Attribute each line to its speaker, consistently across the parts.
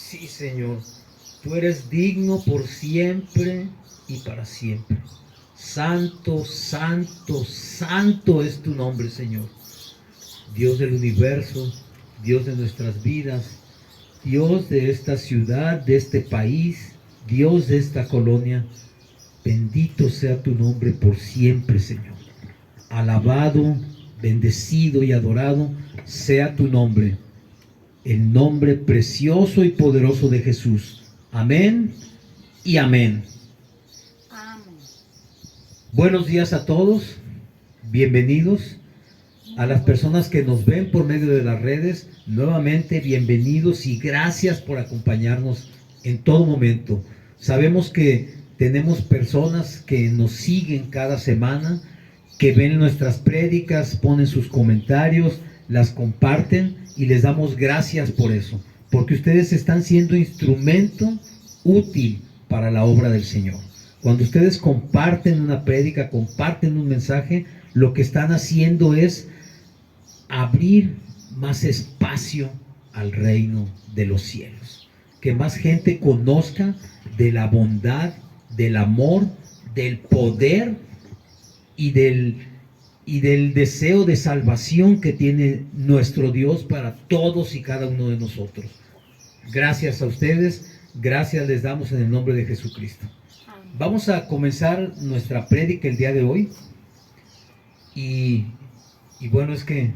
Speaker 1: Sí, Señor, tú eres digno por siempre y para siempre. Santo, santo, santo es tu nombre, Señor. Dios del universo, Dios de nuestras vidas, Dios de esta ciudad, de este país, Dios de esta colonia. Bendito sea tu nombre por siempre, Señor. Alabado, bendecido y adorado sea tu nombre. El nombre precioso y poderoso de Jesús. Amén y amén.
Speaker 2: Amén.
Speaker 1: Buenos días a todos. Bienvenidos. A las personas que nos ven por medio de las redes, nuevamente bienvenidos y gracias por acompañarnos en todo momento. Sabemos que tenemos personas que nos siguen cada semana, que ven nuestras prédicas, ponen sus comentarios, las comparten y les damos gracias por eso, porque ustedes están siendo instrumento útil para la obra del Señor. Cuando ustedes comparten una prédica, comparten un mensaje, lo que están haciendo es abrir más espacio al reino de los cielos. Que más gente conozca de la bondad, del amor, del poder y del deseo de salvación que tiene nuestro Dios para todos y cada uno de nosotros. Gracias a ustedes, gracias les damos en el nombre de Jesucristo. Vamos a comenzar nuestra prédica el día de hoy. Y bueno, es que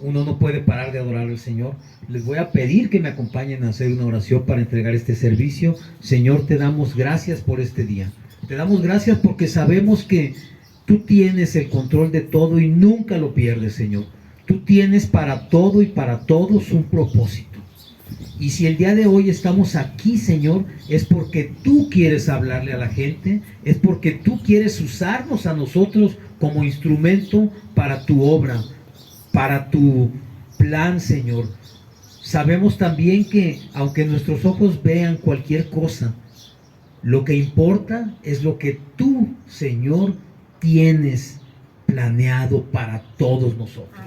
Speaker 1: uno no puede parar de adorar al Señor. Les voy a pedir que me acompañen a hacer una oración para entregar este servicio. Señor, te damos gracias por este día. Te damos gracias porque sabemos que tú tienes el control de todo y nunca lo pierdes, Señor. Tú tienes para todo y para todos un propósito. Y si el día de hoy estamos aquí, Señor, es porque tú quieres hablarle a la gente, es porque tú quieres usarnos a nosotros como instrumento para tu obra, para tu plan, Señor. Sabemos también que aunque nuestros ojos vean cualquier cosa, lo que importa es lo que tú, Señor, tienes planeado para todos nosotros.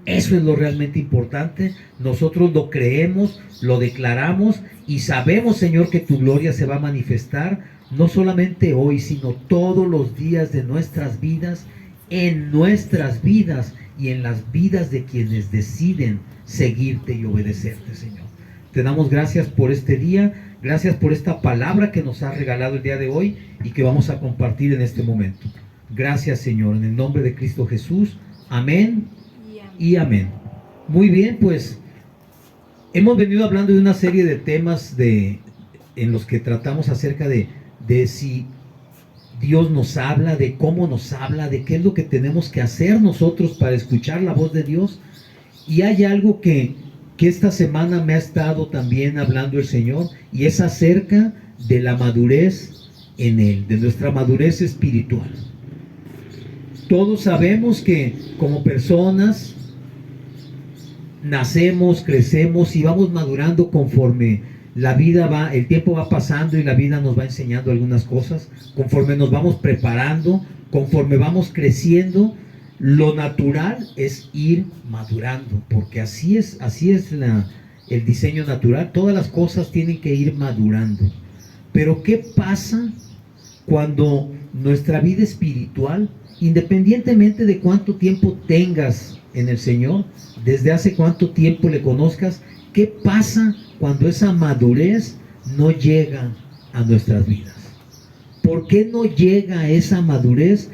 Speaker 1: Eso es lo realmente importante. Nosotros lo creemos, lo declaramos y sabemos, Señor, que tu gloria se va a manifestar no solamente hoy, sino todos los días de nuestras vidas, en nuestras vidas y en las vidas de quienes deciden seguirte y obedecerte, Señor. Te damos gracias por este día, gracias por esta palabra que nos has regalado el día de hoy y que vamos a compartir en este momento. Gracias, Señor, en el nombre de Cristo Jesús. Amén y amén. Muy bien, pues hemos venido hablando de una serie de temas en los que tratamos acerca de si Dios nos habla, de cómo nos habla, de qué es lo que tenemos que hacer nosotros para escuchar la voz de Dios. Y hay algo que esta semana me ha estado también hablando el Señor, y es acerca de la madurez en Él, de nuestra madurez espiritual. Todos sabemos que como personas nacemos, crecemos y vamos madurando conforme la vida va, el tiempo va pasando y la vida nos va enseñando algunas cosas, conforme nos vamos preparando, conforme vamos creciendo. Lo natural es ir madurando, porque así es el diseño natural. Todas las cosas tienen que ir madurando. Pero ¿qué pasa cuando nuestra vida espiritual, independientemente de cuánto tiempo tengas en el Señor, desde hace cuánto tiempo le conozcas, qué pasa cuando esa madurez no llega a nuestras vidas? ¿Por qué no llega esa madurez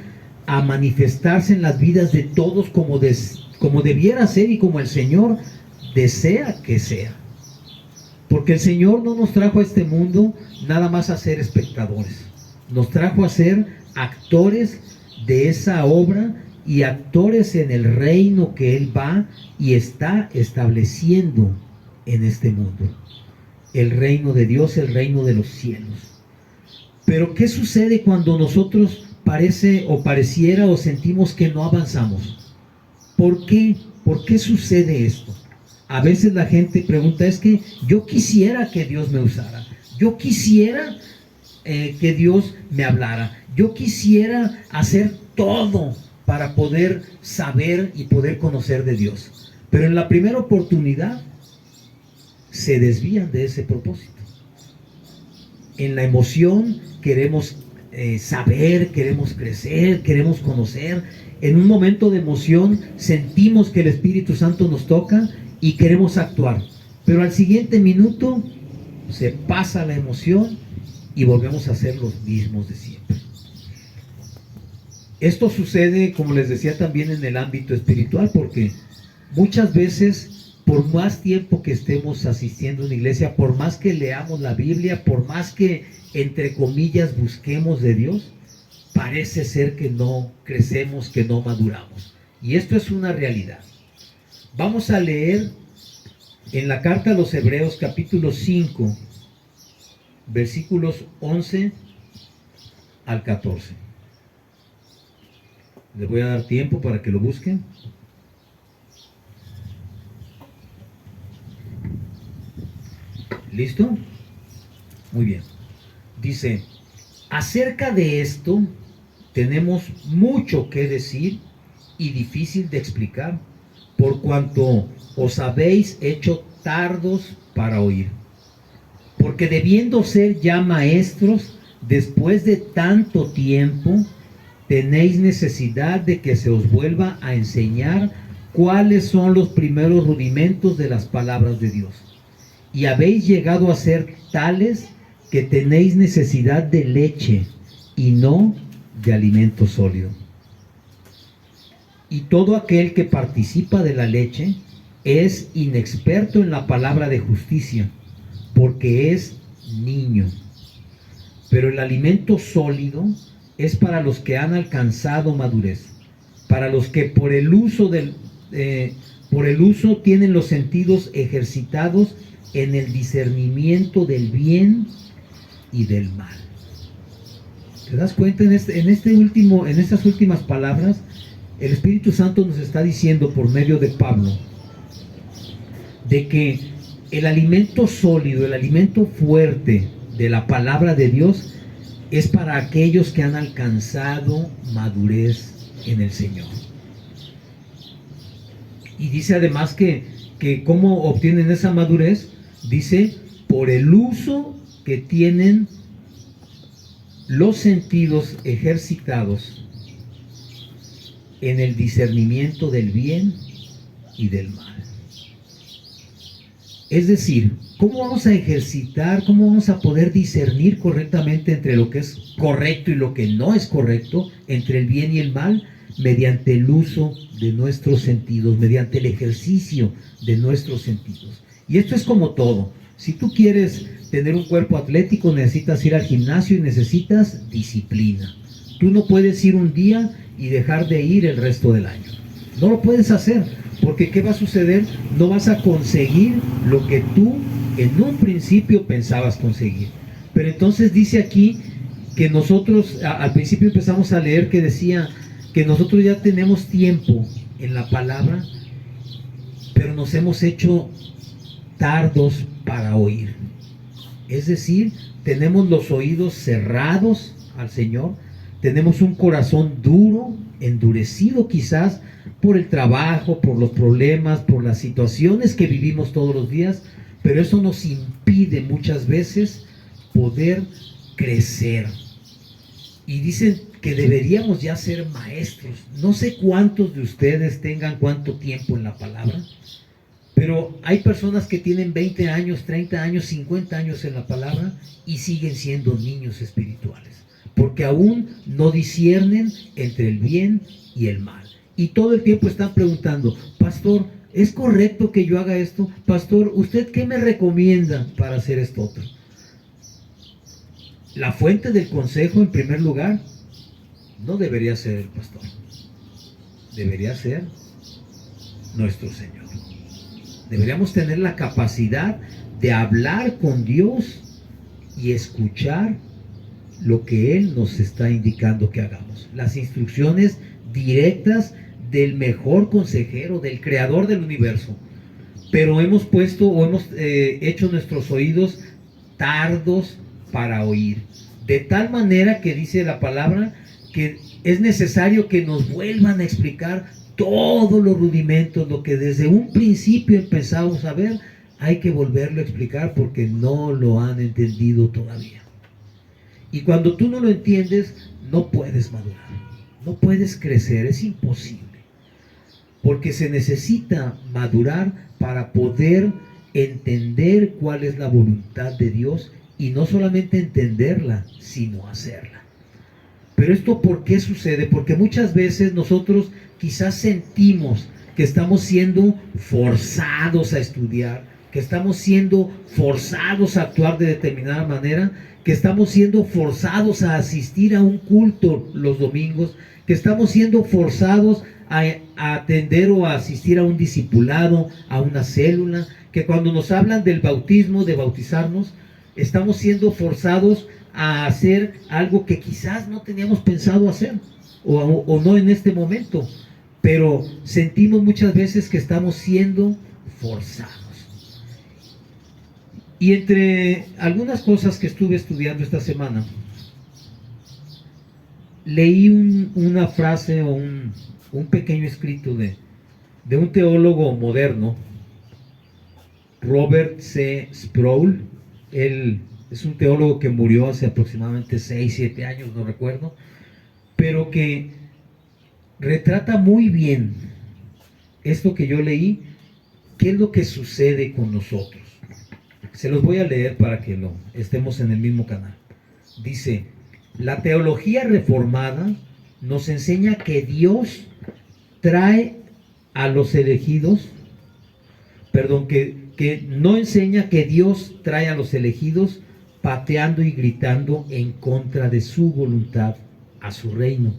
Speaker 1: a manifestarse en las vidas de todos como debiera ser y como el Señor desea que sea? Porque el Señor no nos trajo a este mundo nada más a ser espectadores. Nos trajo a ser actores de esa obra y actores en el reino que Él va y está estableciendo en este mundo. El reino de Dios, el reino de los cielos. Pero ¿qué sucede cuando nosotros pareciera o sentimos que no avanzamos? ¿Por qué? ¿Por qué sucede esto? A veces la gente pregunta, es que yo quisiera que Dios me usara. Yo quisiera que Dios me hablara. Yo quisiera hacer todo para poder saber y poder conocer de Dios. Pero en la primera oportunidad se desvían de ese propósito. En la emoción queremos saber, queremos crecer, queremos conocer. En un momento de emoción sentimos que el Espíritu Santo nos toca y queremos actuar. Pero al siguiente minuto se pasa la emoción y volvemos a ser los mismos de siempre. Esto sucede, como les decía, también en el ámbito espiritual, porque muchas veces, por más tiempo que estemos asistiendo a una iglesia, por más que leamos la Biblia, por más que, entre comillas, busquemos de Dios, parece ser que no crecemos, que no maduramos. Y esto es una realidad. Vamos a leer en la carta a los Hebreos, capítulo 5, versículos 11 al 14. Les voy a dar tiempo para que lo busquen. ¿Listo? Muy bien. Dice, acerca de esto tenemos mucho que decir y difícil de explicar, por cuanto os habéis hecho tardos para oír. Porque debiendo ser ya maestros, después de tanto tiempo, tenéis necesidad de que se os vuelva a enseñar cuáles son los primeros rudimentos de las palabras de Dios. Y habéis llegado a ser tales que tenéis necesidad de leche y no de alimento sólido. Y todo aquel que participa de la leche es inexperto en la palabra de justicia, porque es niño. Pero el alimento sólido es para los que han alcanzado madurez, para los que por el uso tienen los sentidos ejercitados en el discernimiento del bien y del mal. ¿Te das cuenta? En estas últimas palabras, el Espíritu Santo nos está diciendo por medio de Pablo de que el alimento sólido, el alimento fuerte de la palabra de Dios es para aquellos que han alcanzado madurez en el Señor. Y dice además que ¿cómo obtienen esa madurez? Dice, por el uso que tienen los sentidos ejercitados en el discernimiento del bien y del mal. Es decir, ¿cómo vamos a ejercitar, cómo vamos a poder discernir correctamente entre lo que es correcto y lo que no es correcto, entre el bien y el mal? Mediante el uso de nuestros sentidos, mediante el ejercicio de nuestros sentidos. Y esto es como todo. Si tú quieres tener un cuerpo atlético, necesitas ir al gimnasio y necesitas disciplina. Tú no puedes ir un día y dejar de ir el resto del año. No lo puedes hacer, porque ¿qué va a suceder? No vas a conseguir lo que tú en un principio pensabas conseguir. Pero entonces dice aquí que nosotros, al principio empezamos a leer que decía que nosotros ya tenemos tiempo en la palabra, pero nos hemos hecho tardos para oír. Es decir, tenemos los oídos cerrados al Señor, tenemos un corazón duro, endurecido quizás por el trabajo, por los problemas, por las situaciones que vivimos todos los días, pero eso nos impide muchas veces poder crecer. Y dicen que deberíamos ya ser maestros. No sé cuántos de ustedes tengan cuánto tiempo en la palabra, pero hay personas que tienen 20 años, 30 años, 50 años en la palabra y siguen siendo niños espirituales, porque aún no disciernen entre el bien y el mal. Y todo el tiempo están preguntando, pastor, ¿es correcto que yo haga esto? Pastor, ¿usted qué me recomienda para hacer esto otro? La fuente del consejo, en primer lugar, no debería ser el pastor. Debería ser nuestro Señor. Deberíamos tener la capacidad de hablar con Dios y escuchar lo que Él nos está indicando que hagamos. Las instrucciones directas del mejor consejero, del creador del universo. Pero hemos puesto o hemos hecho nuestros oídos tardos para oír. De tal manera que dice la palabra que es necesario que nos vuelvan a explicar todos los rudimentos, lo que desde un principio empezamos a ver, hay que volverlo a explicar porque no lo han entendido todavía. Y cuando tú no lo entiendes, no puedes madurar, no puedes crecer, es imposible. Porque se necesita madurar para poder entender cuál es la voluntad de Dios y no solamente entenderla, sino hacerla. Pero esto ¿por qué sucede? Porque muchas veces nosotros quizás sentimos que estamos siendo forzados a estudiar, que estamos siendo forzados a actuar de determinada manera, que estamos siendo forzados a asistir a un culto los domingos, que estamos siendo forzados a atender o a asistir a un discipulado, a una célula, que cuando nos hablan del bautismo, de bautizarnos, estamos siendo forzados a hacer algo que quizás no teníamos pensado hacer, o no en este momento, pero sentimos muchas veces que estamos siendo forzados. Y entre algunas cosas que estuve estudiando esta semana, leí una frase o un pequeño escrito de un teólogo moderno, Robert C. Sproul. Él es un teólogo que murió hace aproximadamente 6, 7 años, no recuerdo, pero que retrata muy bien esto que yo leí, qué es lo que sucede con nosotros. Se los voy a leer para que estemos en el mismo canal. Dice: la teología reformada nos enseña que Dios trae a los elegidos, que no enseña que Dios trae a los elegidos pateando y gritando en contra de su voluntad a su reino.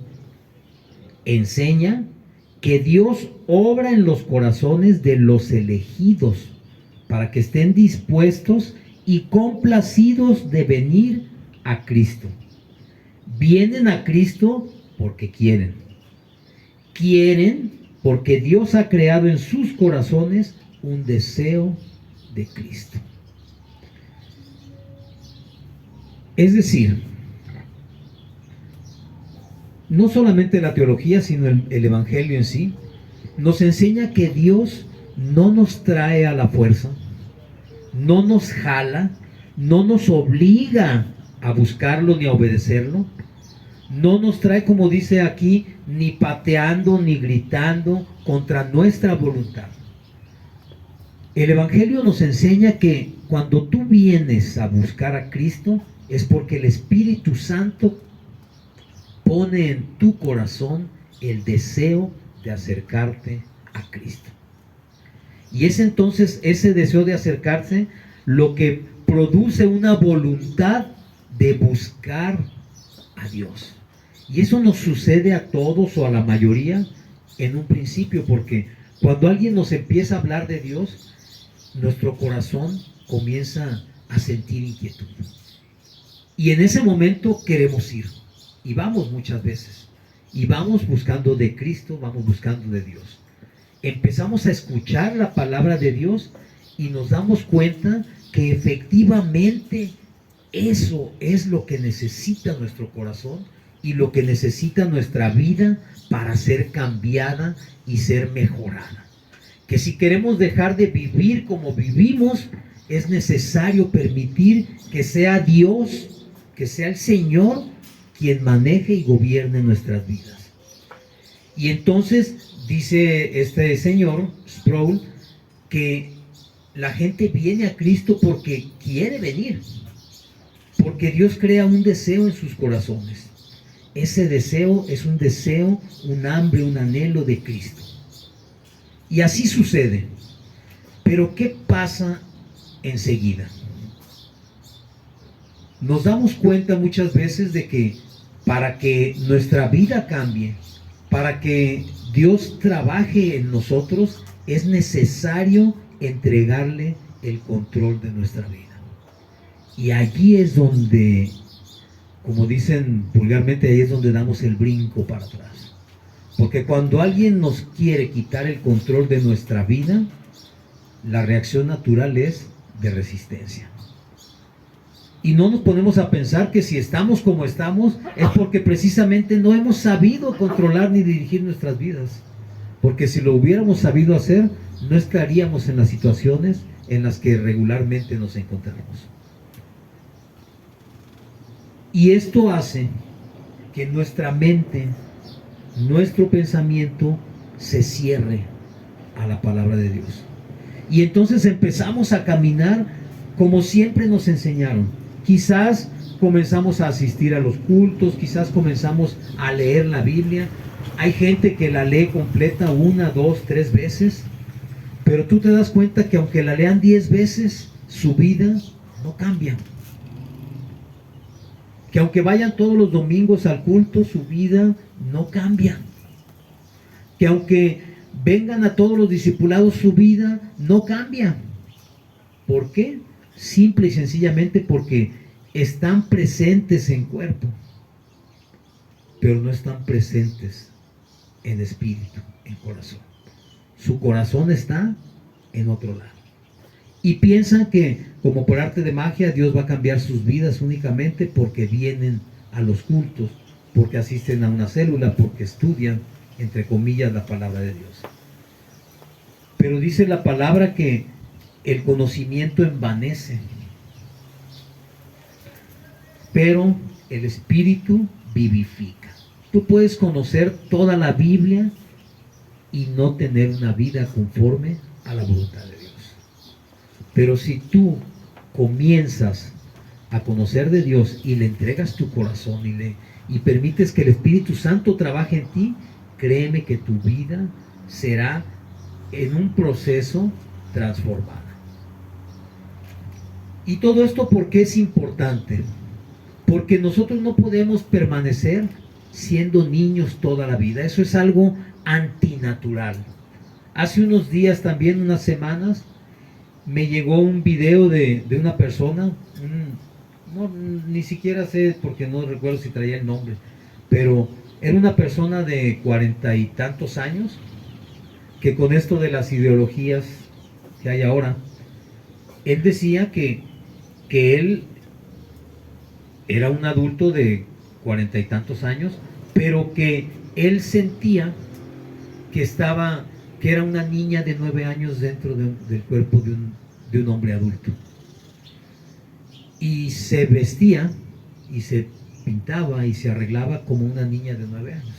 Speaker 1: Enseña que Dios obra en los corazones de los elegidos para que estén dispuestos y complacidos de venir a Cristo. Vienen a Cristo porque quieren. Quieren porque Dios ha creado en sus corazones un deseo de Cristo. Es decir, no solamente la teología, sino el Evangelio en sí, nos enseña que Dios no nos trae a la fuerza, no nos jala, no nos obliga a buscarlo ni a obedecerlo, no nos trae, como dice aquí, ni pateando ni gritando contra nuestra voluntad. El Evangelio nos enseña que cuando tú vienes a buscar a Cristo es porque el Espíritu Santo pone en tu corazón el deseo de acercarte a Cristo. Y es entonces ese deseo de acercarse lo que produce una voluntad de buscar a Dios. Y eso nos sucede a todos o a la mayoría en un principio, porque cuando alguien nos empieza a hablar de Dios, nuestro corazón comienza a sentir inquietud. Y en ese momento queremos ir. Y vamos muchas veces. Y vamos buscando de Cristo, vamos buscando de Dios. Empezamos a escuchar la palabra de Dios y nos damos cuenta que efectivamente eso es lo que necesita nuestro corazón y lo que necesita nuestra vida para ser cambiada y ser mejorada. Que si queremos dejar de vivir como vivimos, es necesario permitir que sea Dios, que sea el Señor quien maneje y gobierne nuestras vidas. Y entonces dice este señor Sproul que la gente viene a Cristo porque quiere venir, porque Dios crea un deseo en sus corazones. Ese deseo es un deseo, un hambre, un anhelo de Cristo. Y así sucede. Pero ¿qué pasa enseguida? Nos damos cuenta muchas veces de que para que nuestra vida cambie, para que Dios trabaje en nosotros, es necesario entregarle el control de nuestra vida. Y allí es donde, como dicen vulgarmente, ahí es donde damos el brinco para atrás. Porque cuando alguien nos quiere quitar el control de nuestra vida, la reacción natural es de resistencia. Y no nos ponemos a pensar que si estamos como estamos es porque precisamente no hemos sabido controlar ni dirigir nuestras vidas. Porque si lo hubiéramos sabido hacer, no estaríamos en las situaciones en las que regularmente nos encontramos. Y esto hace que nuestra mente, nuestro pensamiento se cierre a la palabra de Dios. Y entonces empezamos a caminar como siempre nos enseñaron. Quizás comenzamos a asistir a los cultos, quizás comenzamos a leer la Biblia. Hay gente que la lee completa 1, 2, 3 veces, pero tú te das cuenta que aunque la lean 10 veces, su vida no cambia. Que aunque vayan todos los domingos al culto, su vida no cambia. Que aunque vengan a todos los discipulados, su vida no cambia. ¿Por qué? Simple y sencillamente porque están presentes en cuerpo, pero no están presentes en espíritu, en corazón. Su corazón está en otro lado. Y piensan que, como por arte de magia, Dios va a cambiar sus vidas únicamente porque vienen a los cultos, porque asisten a una célula, porque estudian, entre comillas, la palabra de Dios. Pero dice la palabra que el conocimiento envanece, pero el Espíritu vivifica. Tú puedes conocer toda la Biblia y no tener una vida conforme a la voluntad de Dios. Pero si tú comienzas a conocer de Dios y le entregas tu corazón y permites que el Espíritu Santo trabaje en ti, créeme que tu vida será en un proceso transformada. Y todo esto, ¿por qué es importante? Porque nosotros no podemos permanecer siendo niños toda la vida. Eso es algo antinatural. Hace unos días, también unas semanas, me llegó un video de una persona, ni siquiera sé, porque no recuerdo si traía el nombre, pero era una persona de 40 y tantos años, que con esto de las ideologías que hay ahora, él decía que él era un adulto de 40 y tantos años, pero que él sentía que era una niña de 9 años dentro del cuerpo de un hombre adulto. Y se vestía y se pintaba y se arreglaba como una niña de 9 años.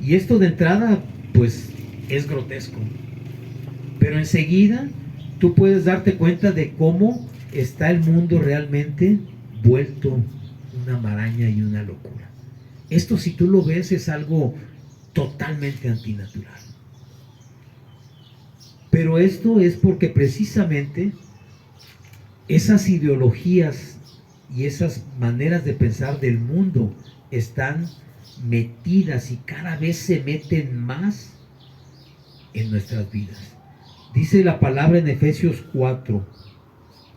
Speaker 1: Y esto de entrada, pues, es grotesco. Pero enseguida tú puedes darte cuenta de cómo está el mundo realmente vuelto una maraña y una locura. Esto, si tú lo ves, es algo totalmente antinatural. Pero esto es porque precisamente esas ideologías y esas maneras de pensar del mundo están metidas y cada vez se meten más en nuestras vidas. Dice la palabra en Efesios 4,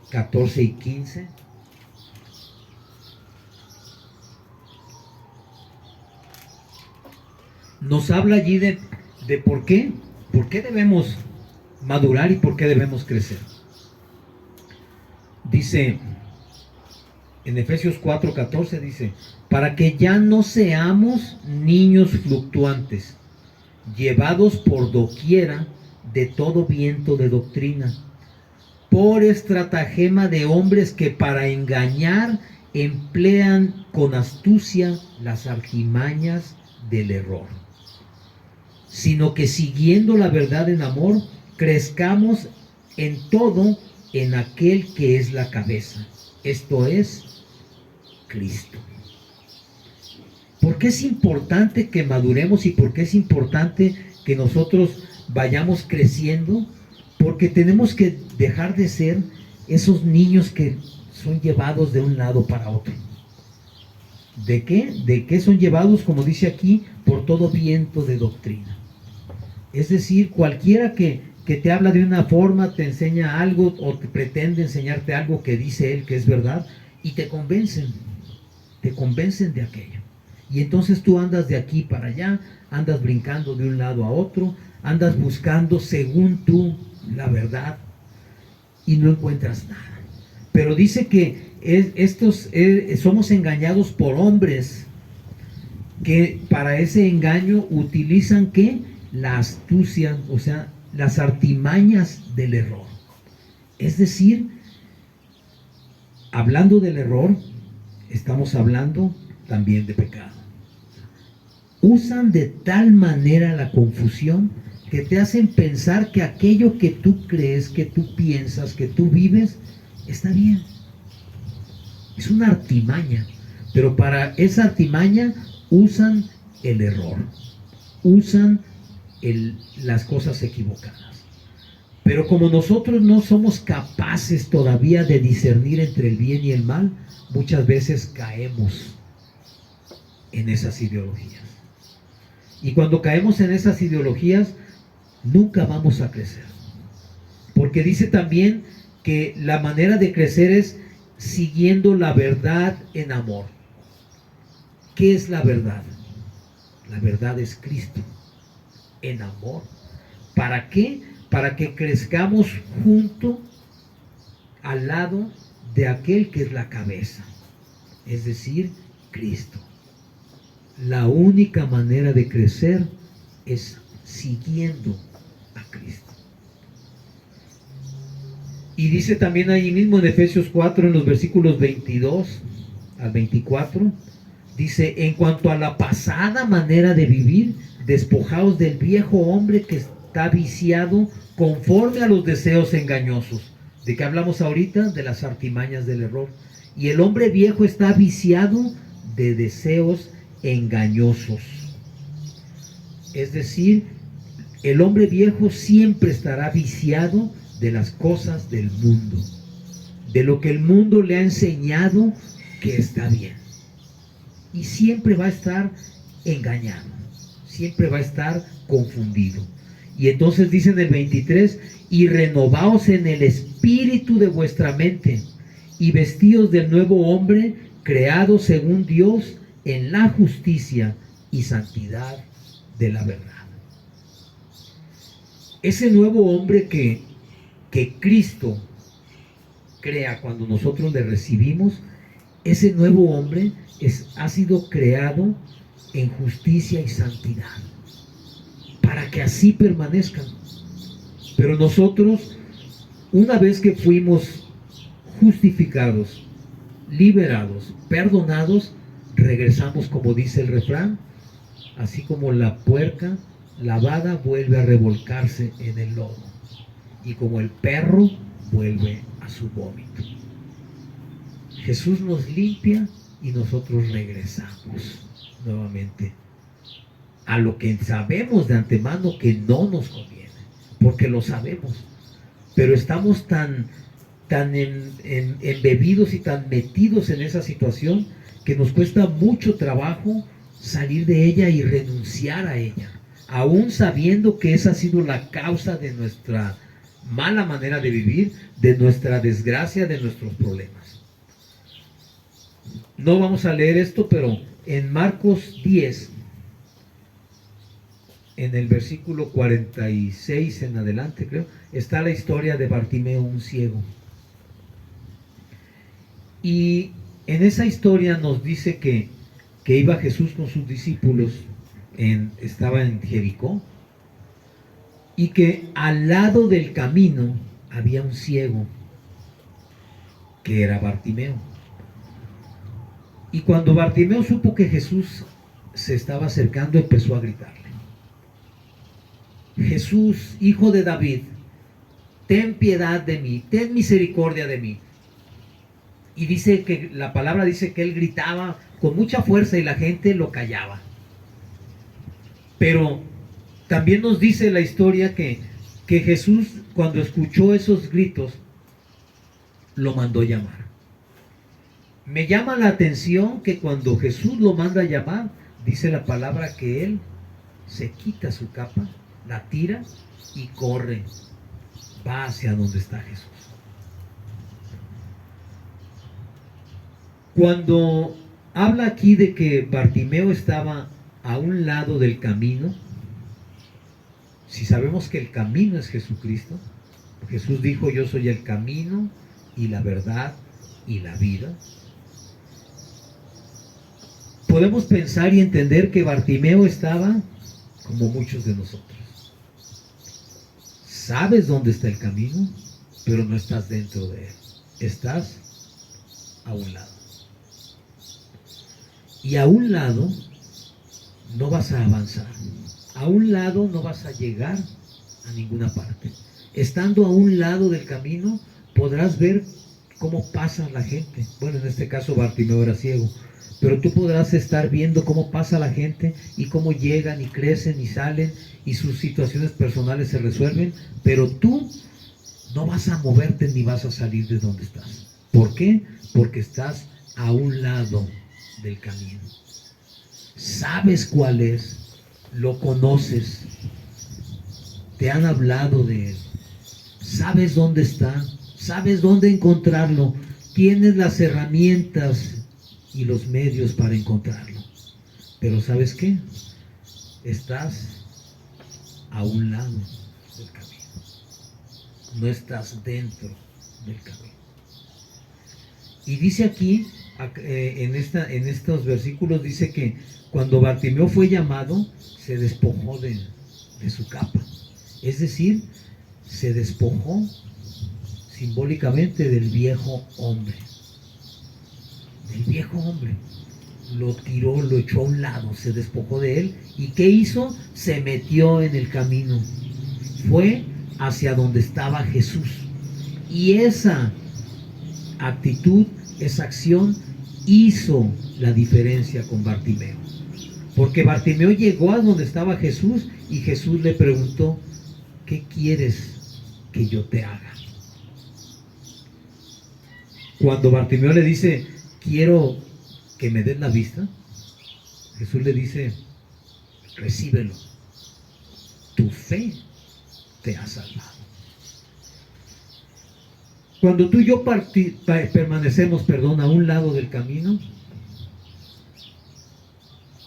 Speaker 1: 14 y 15. Nos habla allí de por qué debemos madurar y por qué debemos crecer. Dice en Efesios 4:14, dice: para que ya no seamos niños fluctuantes, llevados por doquiera de todo viento de doctrina, por estratagema de hombres que para engañar emplean con astucia las artimañas del error, sino que siguiendo la verdad en amor, crezcamos en todo en aquel que es la cabeza, esto es Cristo. ¿Por qué es importante que maduremos y por qué es importante que nosotros vayamos creciendo? Porque tenemos que dejar de ser esos niños que son llevados de un lado para otro. ¿De qué? ¿De qué son llevados? Como dice aquí, por todo viento de doctrina. Es decir, cualquiera que te habla de una forma, te enseña algo o te pretende enseñarte algo que dice él que es verdad y te convencen de aquello. Y entonces tú andas de aquí para allá, andas brincando de un lado a otro, andas buscando según tú la verdad y no encuentras nada. Pero dice que somos engañados por hombres que para ese engaño utilizan ¿qué? La astucia, o sea, las artimañas del error. Es decir, hablando del error, estamos hablando también de pecado. Usan de tal manera la confusión que te hacen pensar que aquello que tú crees, que tú piensas, que tú vives, está bien. Es una artimaña, pero para esa artimaña usan el error, usan las cosas equivocadas. Pero como nosotros no somos capaces todavía de discernir entre el bien y el mal, muchas veces caemos en esas ideologías. Y cuando caemos en esas ideologías, nunca vamos a crecer. Porque dice también que la manera de crecer es siguiendo la verdad en amor. ¿Qué es la verdad? La verdad es Cristo, en amor. ¿Para qué? Para que crezcamos junto al lado de aquel que es la cabeza, es decir, Cristo. La única manera de crecer es siguiendo a Cristo. Y dice también ahí mismo en Efesios 4, en los versículos 22 al 24, dice: en cuanto a la pasada manera de vivir, despojaos del viejo hombre que está viciado conforme a los deseos engañosos. ¿De qué hablamos ahorita? De las artimañas del error. Y el hombre viejo está viciado de deseos engañosos. Es decir, el hombre viejo siempre estará viciado de las cosas del mundo, de lo que el mundo le ha enseñado que está bien. Y siempre va a estar engañado, siempre va a estar confundido. Y entonces dice en el 23: y renovaos en el espíritu de vuestra mente, y vestíos del nuevo hombre, creado según Dios en la justicia y santidad de la verdad. Ese nuevo hombre que Cristo crea cuando nosotros le recibimos, ese nuevo hombre ha sido creado en justicia y santidad, para que así permanezcan. Pero nosotros, una vez que fuimos justificados, liberados, perdonados, regresamos, como dice el refrán, así como la puerca lavada vuelve a revolcarse en el lodo, y como el perro vuelve a su vómito. Jesús nos limpia y nosotros regresamos nuevamente a lo que sabemos de antemano que no nos conviene, porque lo sabemos, pero estamos tan embebidos y tan metidos en esa situación que nos cuesta mucho trabajo salir de ella y renunciar a ella, aún sabiendo que esa ha sido la causa de nuestra mala manera de vivir, de nuestra desgracia, de nuestros problemas. No vamos a leer esto, pero en Marcos 10, en el versículo 46 en adelante, creo, está la historia de Bartimeo, un ciego. Y en esa historia nos dice que iba Jesús con sus discípulos, estaba en Jericó, y que al lado del camino había un ciego, que era Bartimeo. Y cuando Bartimeo supo que Jesús se estaba acercando, empezó a gritarle: Jesús, hijo de David, ten piedad de mí, ten misericordia de mí. Y dice que la palabra dice que él gritaba con mucha fuerza y la gente lo callaba. Pero también nos dice la historia que Jesús, cuando escuchó esos gritos, lo mandó llamar. Me llama la atención que cuando Jesús lo manda a llamar, dice la palabra que él se quita su capa, la tira y corre, va hacia donde está Jesús. Cuando habla aquí de que Bartimeo estaba a un lado del camino, si sabemos que el camino es Jesucristo, Jesús dijo: yo soy el camino y la verdad y la vida. Podemos pensar y entender que Bartimeo estaba como muchos de nosotros, sabes dónde está el camino, pero no estás dentro de él. Estás a un lado. Y a un lado no vas a avanzar. A un lado no vas a llegar a ninguna parte. Estando a un lado del camino, podrás ver cómo pasa la gente. Bueno, en este caso Bartimeo era ciego, pero tú podrás estar viendo cómo pasa la gente y cómo llegan y crecen y salen y sus situaciones personales se resuelven, pero tú no vas a moverte ni vas a salir de donde estás. ¿Por qué? Porque estás a un lado del camino. Sabes cuál es, lo conoces, te han hablado de él, sabes dónde está, sabes dónde encontrarlo, tienes las herramientas y los medios para encontrarlo. Pero ¿sabes qué? Estás a un lado del camino, no estás dentro del camino. Y dice aquí, en estos versículos, dice que cuando Bartimeo fue llamado, se despojó de su capa. Es decir, se despojó simbólicamente del viejo hombre. Del viejo hombre. Lo tiró, lo echó a un lado, se despojó de él. ¿Y qué hizo? Se metió en el camino. Fue hacia donde estaba Jesús. Y esa actitud, esa acción hizo la diferencia con Bartimeo. Porque Bartimeo llegó a donde estaba Jesús y Jesús le preguntó: ¿qué quieres que yo te haga? Cuando Bartimeo le dice: quiero que me des la vista, Jesús le dice: recíbelo, tu fe te ha salvado. Cuando tú y yo permanecemos, a un lado del camino,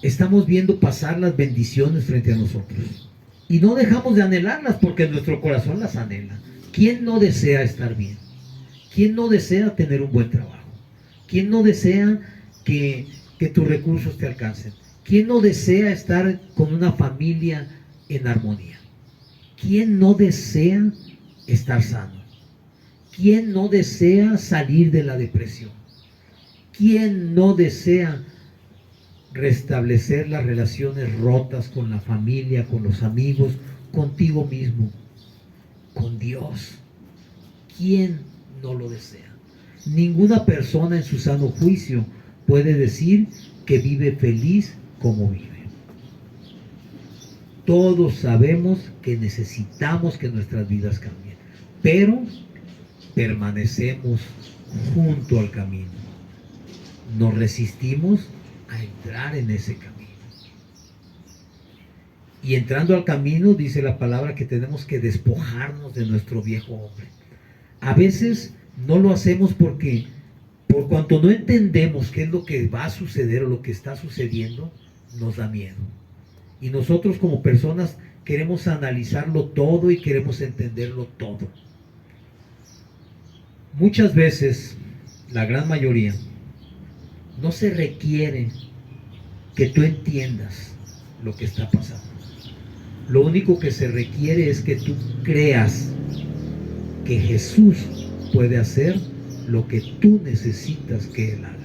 Speaker 1: estamos viendo pasar las bendiciones frente a nosotros. Y no dejamos de anhelarlas porque nuestro corazón las anhela. ¿Quién no desea estar bien? ¿Quién no desea tener un buen trabajo? ¿Quién no desea que tus recursos te alcancen? ¿Quién no desea estar con una familia en armonía? ¿Quién no desea estar sano? ¿Quién no desea salir de la depresión? ¿Quién no desea restablecer las relaciones rotas con la familia, con los amigos, contigo mismo, con Dios? ¿Quién no lo desea? Ninguna persona en su sano juicio puede decir que vive feliz como vive. Todos sabemos que necesitamos que nuestras vidas cambien, pero permanecemos junto al camino. Nos resistimos a entrar en ese camino. Y entrando al camino, dice la palabra que tenemos que despojarnos de nuestro viejo hombre. A veces no lo hacemos porque, por cuanto no entendemos qué es lo que va a suceder o lo que está sucediendo, nos da miedo. Y nosotros como personas queremos analizarlo todo y queremos entenderlo todo. Muchas veces, la gran mayoría, no se requiere que tú entiendas lo que está pasando. Lo único que se requiere es que tú creas que Jesús puede hacer lo que tú necesitas que Él haga.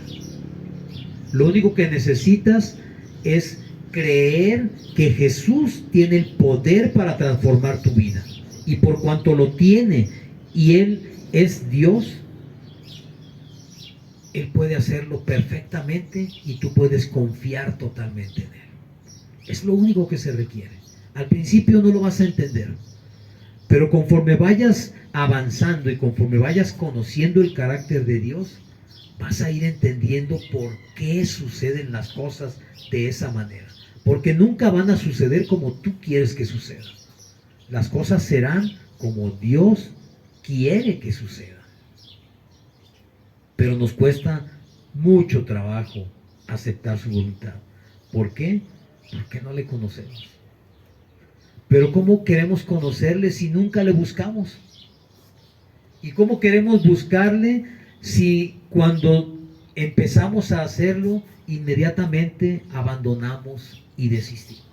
Speaker 1: Lo único que necesitas es creer que Jesús tiene el poder para transformar tu vida. Y por cuanto lo tiene y Él es Dios, Él puede hacerlo perfectamente y tú puedes confiar totalmente en Él. Es lo único que se requiere. Al principio no lo vas a entender, pero conforme vayas avanzando y conforme vayas conociendo el carácter de Dios, vas a ir entendiendo por qué suceden las cosas de esa manera. Porque nunca van a suceder como tú quieres que sucedan. Las cosas serán como Dios quiere que sucedan. Pero nos cuesta mucho trabajo aceptar su voluntad. ¿Por qué? Porque no le conocemos. Pero ¿cómo queremos conocerle si nunca le buscamos? ¿Y cómo queremos buscarle si cuando empezamos a hacerlo, inmediatamente abandonamos y desistimos?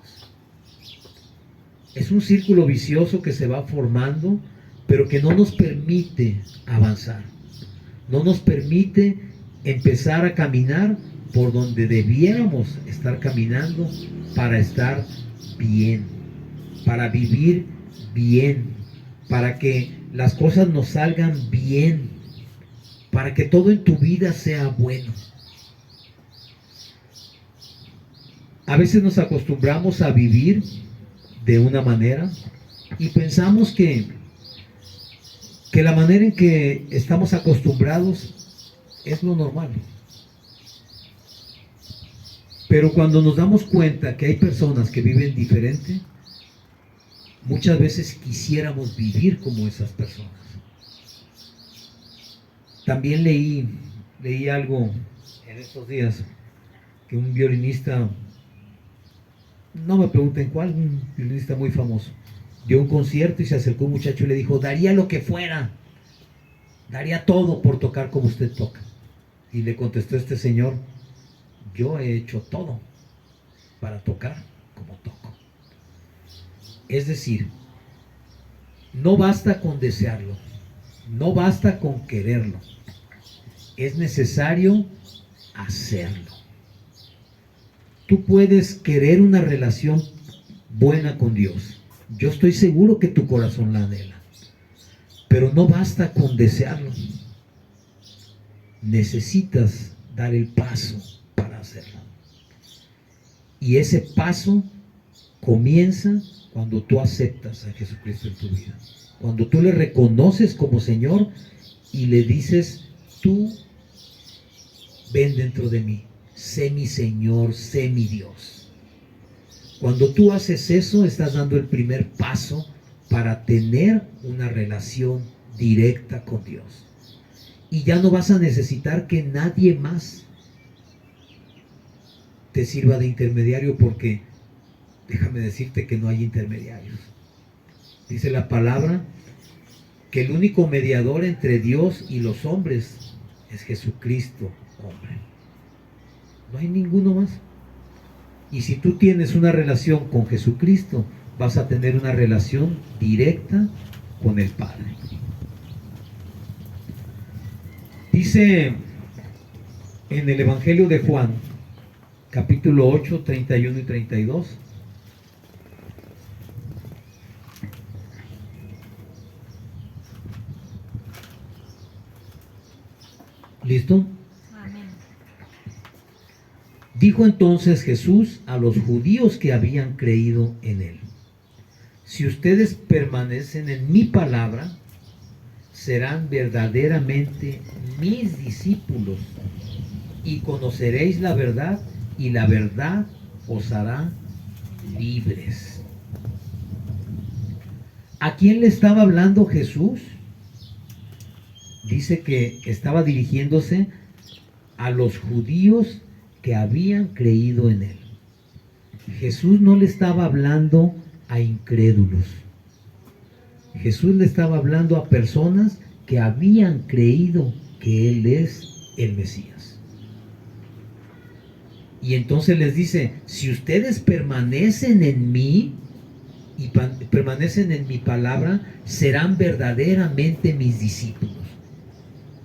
Speaker 1: Es un círculo vicioso que se va formando, pero que no nos permite avanzar. No nos permite empezar a caminar por donde debiéramos estar caminando para estar bien, para vivir bien, para que las cosas nos salgan bien, para que todo en tu vida sea bueno. A veces nos acostumbramos a vivir de una manera y pensamos que la manera en que estamos acostumbrados es lo normal. Pero cuando nos damos cuenta que hay personas que viven diferente, muchas veces quisiéramos vivir como esas personas. También leí algo en estos días, que un violinista, no me pregunten cuál, un violinista muy famoso, dio un concierto y se acercó un muchacho y le dijo: daría lo que fuera, daría todo por tocar como usted toca. Y le contestó este señor: yo he hecho todo para tocar como toco. Es decir, no basta con desearlo, no basta con quererlo, es necesario hacerlo. Tú puedes querer una relación buena con Dios. Yo estoy seguro que tu corazón la anhela. Pero no basta con desearlo. Necesitas dar el paso para hacerlo. Y ese paso comienza cuando tú aceptas a Jesucristo en tu vida. Cuando tú le reconoces como Señor y le dices: tú ven dentro de mí, sé mi Señor, sé mi Dios. Cuando tú haces eso, estás dando el primer paso para tener una relación directa con Dios. Y ya no vas a necesitar que nadie más te sirva de intermediario, porque déjame decirte que no hay intermediarios. Dice la palabra que el único mediador entre Dios y los hombres es Jesucristo, hombre. No hay ninguno más. Y si tú tienes una relación con Jesucristo, vas a tener una relación directa con el Padre. Dice en el Evangelio de Juan, capítulo 8, 31 y 32. ¿Listo?
Speaker 2: Amén.
Speaker 1: Dijo entonces Jesús a los judíos que habían creído en él: si ustedes permanecen en mi palabra, serán verdaderamente mis discípulos y conoceréis la verdad, y la verdad os hará libres. ¿A quién le estaba hablando Jesús? Dice que estaba dirigiéndose a los judíos que habían creído en él. Jesús no le estaba hablando a incrédulos. Jesús le estaba hablando a personas que habían creído que él es el Mesías. Y entonces les dice: si ustedes permanecen en mí y permanecen en mi palabra, serán verdaderamente mis discípulos.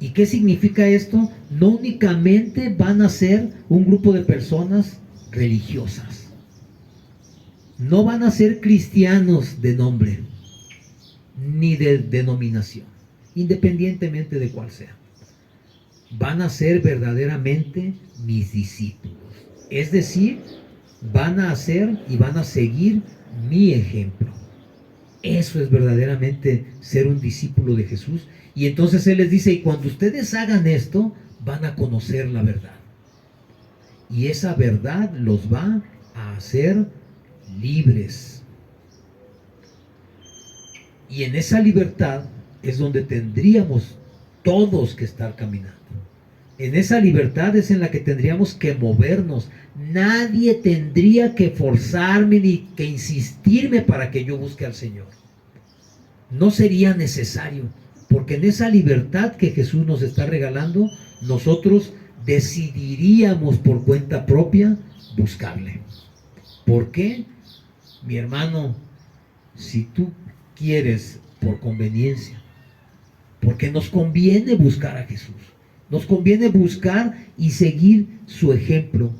Speaker 1: ¿Y qué significa esto? No únicamente van a ser un grupo de personas religiosas, no van a ser cristianos de nombre ni de denominación, independientemente de cuál sea. Van a ser verdaderamente mis discípulos. Es decir, van a hacer y van a seguir mi ejemplo. Eso es verdaderamente ser un discípulo de Jesús. Y entonces Él les dice: y cuando ustedes hagan esto, van a conocer la verdad. Y esa verdad los va a hacer libres. Y en esa libertad es donde tendríamos todos que estar caminando. En esa libertad es en la que tendríamos que movernos. Nadie tendría que forzarme ni que insistirme para que yo busque al Señor. No sería necesario, porque en esa libertad que Jesús nos está regalando, nosotros decidiríamos por cuenta propia buscarle. ¿Por qué? Mi hermano, si tú quieres por conveniencia, porque nos conviene buscar a Jesús, nos conviene buscar y seguir su ejemplo,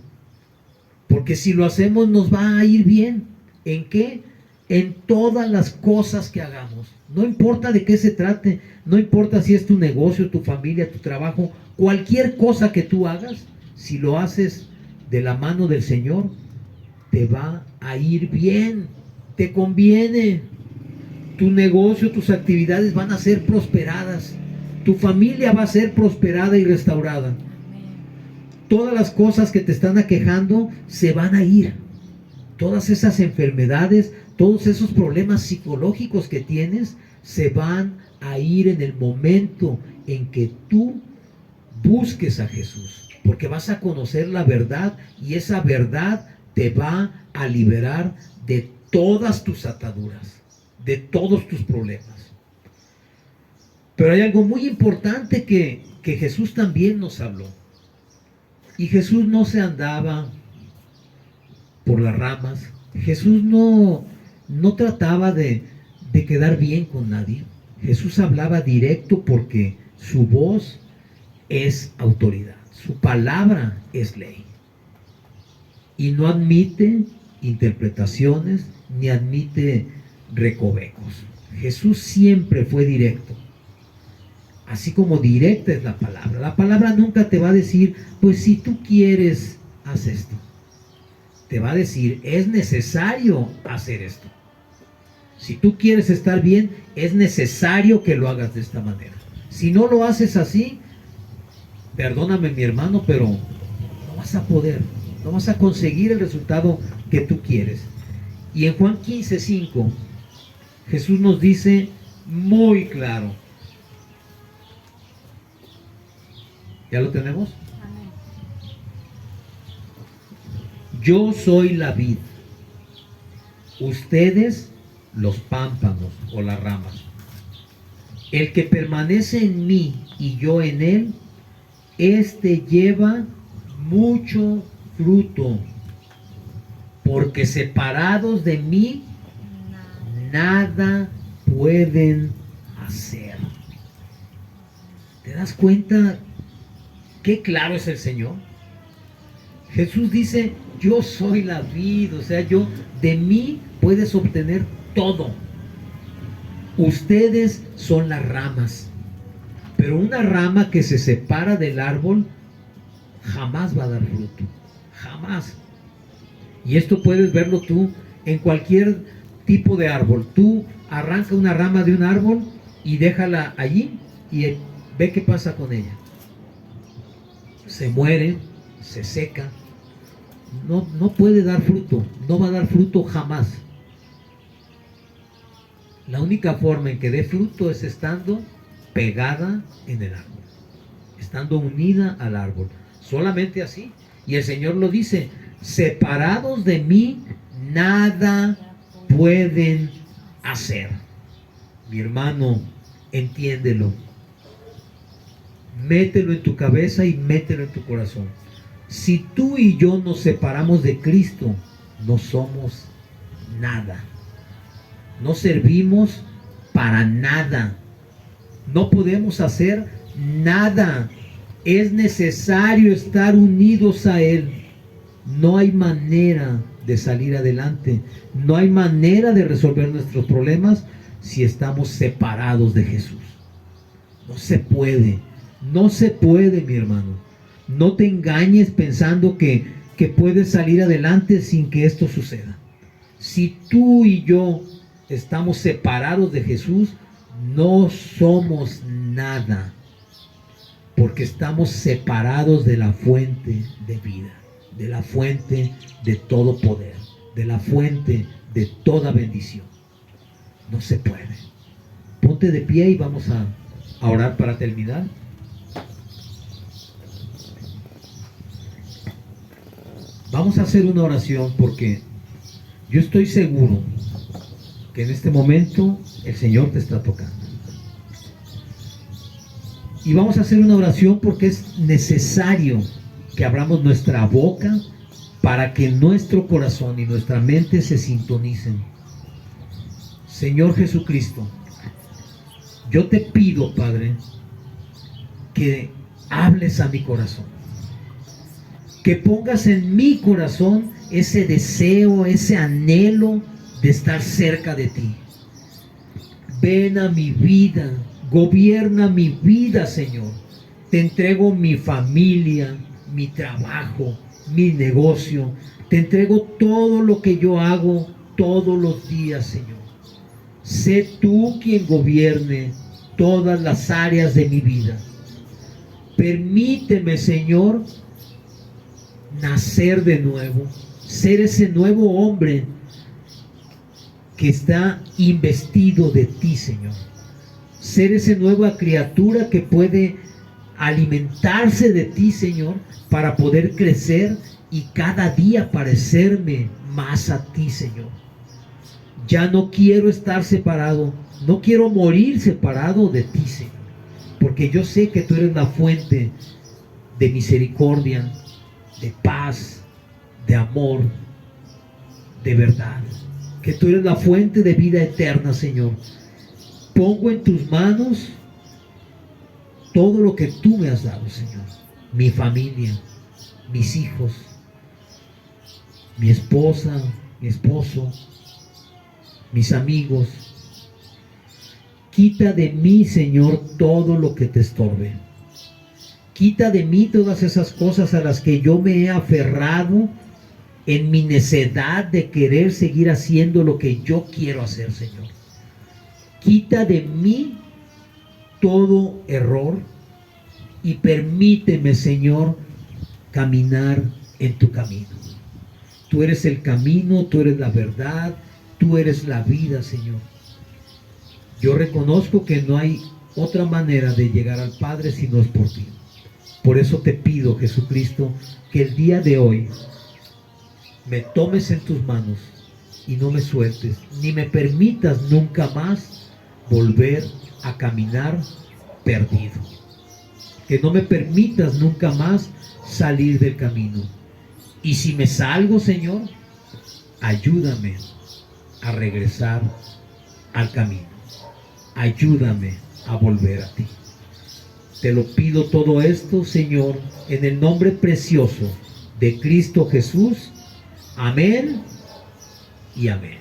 Speaker 1: porque si lo hacemos nos va a ir bien. ¿En qué? En todas las cosas que hagamos. No importa de qué se trate, no importa si es tu negocio, tu familia, tu trabajo, cualquier cosa que tú hagas, si lo haces de la mano del Señor, te va a ir bien, te conviene. Tu negocio, tus actividades van a ser prosperadas, tu familia va a ser prosperada y restaurada. Todas las cosas que te están aquejando se van a ir. Todas esas enfermedades, todos esos problemas psicológicos que tienes, se van a ir en el momento en que tú busques a Jesús. Porque vas a conocer la verdad y esa verdad te va a liberar de todas tus ataduras, de todos tus problemas. Pero hay algo muy importante que Jesús también nos habló. Y Jesús no se andaba por las ramas. Jesús no trataba de quedar bien con nadie. Jesús hablaba directo porque su voz es autoridad. Su palabra es ley. Y no admite interpretaciones ni admite recovecos. Jesús siempre fue directo. Así como directa es la palabra. La palabra nunca te va a decir, pues si tú quieres, haz esto. Te va a decir, es necesario hacer esto. Si tú quieres estar bien, es necesario que lo hagas de esta manera. Si no lo haces así, perdóname mi hermano, pero no vas a poder, no vas a conseguir el resultado que tú quieres. Y en Juan 15:5, Jesús nos dice muy claro. ¿Ya lo tenemos?
Speaker 2: Amén.
Speaker 1: Yo soy la vid, ustedes los pámpanos o las ramas. El que permanece en mí y yo en él, este lleva mucho fruto, porque separados de mí nada pueden hacer. ¿Te das cuenta qué claro es el Señor? Jesús dice, yo soy la vid, o sea, de mí puedes obtener todo. Ustedes son las ramas, pero una rama que se separa del árbol jamás va a dar fruto, jamás. Y esto puedes verlo tú en cualquier tipo de árbol. Tú arranca una rama de un árbol y déjala allí y ve qué pasa con ella. Se muere, se seca, no puede dar fruto, no va a dar fruto jamás. La única forma en que dé fruto es estando pegada en el árbol, estando unida al árbol, solamente así. Y el Señor lo dice, separados de mí nada pueden hacer. Mi hermano, entiéndelo, mételo en tu cabeza y mételo en tu corazón. Si tú y yo nos separamos de Cristo, no somos nada. No servimos para nada. No podemos hacer nada. Es necesario estar unidos a Él. No hay manera de salir adelante. No hay manera de resolver nuestros problemas si estamos separados de Jesús. No se puede. No se puede, mi hermano. No te engañes pensando que puedes salir adelante sin que esto suceda. Si tú y yo estamos separados de Jesús, no somos nada, porque estamos separados de la fuente de vida, de la fuente de todo poder, de la fuente de toda bendición. No se puede. Ponte de pie y vamos a orar para terminar. Vamos a hacer una oración porque yo estoy seguro que en este momento el Señor te está tocando. Y vamos a hacer una oración porque es necesario que abramos nuestra boca para que nuestro corazón y nuestra mente se sintonicen. Señor Jesucristo, yo te pido, Padre, que hables a mi corazón, que pongas en mi corazón ese deseo, ese anhelo de estar cerca de ti. Ven a mi vida, gobierna mi vida, Señor. Te entrego mi familia, mi trabajo, mi negocio. Te entrego todo lo que yo hago todos los días, Señor. Sé tú quien gobierne todas las áreas de mi vida. Permíteme, Señor, nacer de nuevo, ser ese nuevo hombre que está investido de ti, Señor. Ser esa nueva criatura que puede alimentarse de ti, Señor, para poder crecer y cada día parecerme más a ti, Señor. Ya no quiero estar separado, no quiero morir separado de ti, Señor, porque yo sé que tú eres la fuente de misericordia, de paz, de amor, de verdad, que tú eres la fuente de vida eterna, Señor. Pongo en tus manos todo lo que tú me has dado, Señor. Mi familia, mis hijos, mi esposa, mi esposo, mis amigos. Quita de mí, Señor, todo lo que te estorbe. Quita de mí todas esas cosas a las que yo me he aferrado en mi necedad de querer seguir haciendo lo que yo quiero hacer, Señor. Quita de mí todo error y permíteme, Señor, caminar en tu camino. Tú eres el camino, tú eres la verdad, tú eres la vida, Señor. Yo reconozco que no hay otra manera de llegar al Padre si no es por ti. Por eso te pido, Jesucristo, que el día de hoy me tomes en tus manos y no me sueltes, ni me permitas nunca más volver a caminar perdido. Que no me permitas nunca más salir del camino. Y si me salgo, Señor, ayúdame a regresar al camino. Ayúdame a volver a ti. Te lo pido todo esto, Señor, en el nombre precioso de Cristo Jesús. Amén y amén.